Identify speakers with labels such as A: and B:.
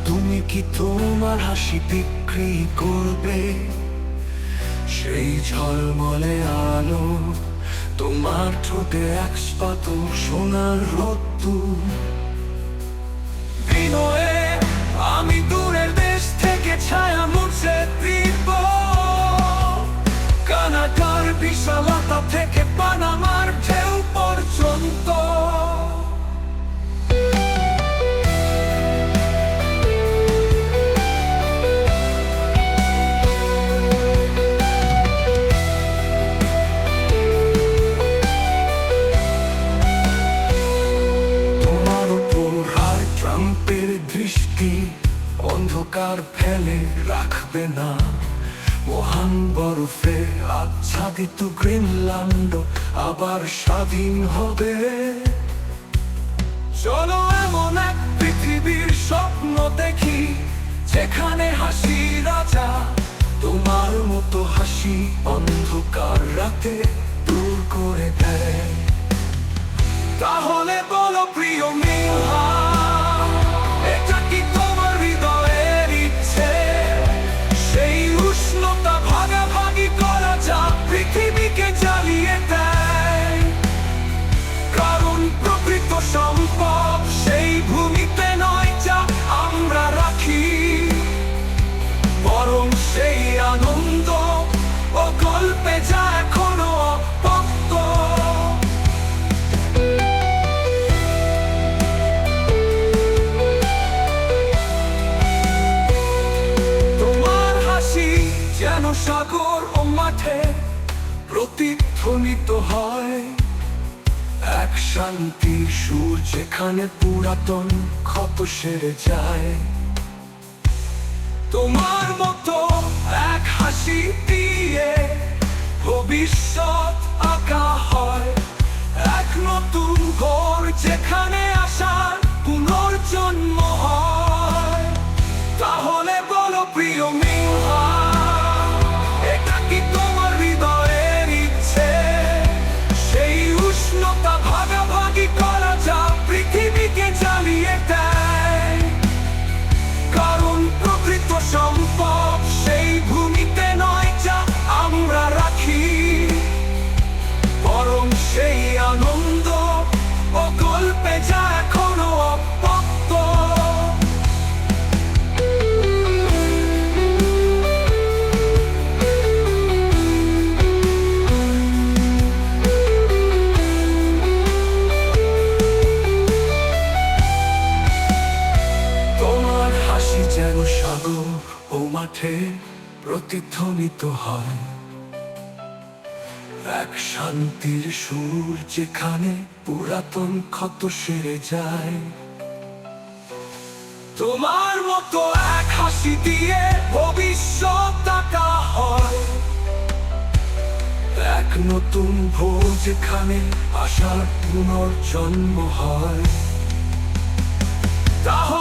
A: তুমি কি তোমার হাসি বিক্রি করবে? সেই ঝলমলে আলো, তোমার ঠোঁটে এক স্পাত সোনার রোদ্দুর। বিনয়ে আমি দূরের দেশ থেকে ছায়া মুছে দিব, কানাডার বিশালতা থেকে পানামার ঢেউ পর্যন্ত। দৃষ্টি অন্ধকার ফেলে রাখবে না, মহান বরফে আচ্ছাদিত গ্রিনল্যান্ড আবার স্বাধীন হবে। চলো এমন এক পৃথিবীর স্বপ্ন দেখি, যেখানে হাসি রাজা, তোমার মতো হাসি অন্ধকার রাতে দূর করে দেয়। তাহলে বলো প্রিয় মিলহা, এটা কি তোমার হৃদয়ের ইচ্ছে? সেই উষ্ণতা ভাগাভাগি করা যা পৃথিবীকে জ্বালিয়ে দেয়। কারণ প্রকৃত সম্পদ সেই ভূমিতে নয় যা আমরা রাখি, বরং সেই আনন্দ ও গল্পে যা এখনো অপক্ত। যেন সাগর ও মাঠে প্রতিধ্বনিত হয়, এক শান্তির সুর যেখানে পুরাতন ক্ষত সেরে যায়। তোমার মতো এক হাসি দিয়ে ভবিষ্যৎ আঁকা হয়, এক নতুন ঘর যেখানে আসার পুনর্জন্ম হয়। তাহলে বলো প্রিয় মিলহা, ভাগাভাগি করা যা পৃথিবীকে জ্বালিয়ে দেয়। কারণ প্রকৃত সম্পদ সেই ভূমিতে নয় যা আমরা রাখি, বরং সেই আনন্দ ও গল্পে যা এখনো অপক্ত। যেন সাগর ও মাঠে প্রতিধ্বনিত হয়, এক শান্তির সুর যেখানে পুরাতন ক্ষত সেরে যায়। তোমার মতো এক হাসি দিয়ে ভবিষ্যৎ আঁকা হয়, এক নতুন ভোর যেখানে আশার পুনর্জন্ম হয়। তাহলে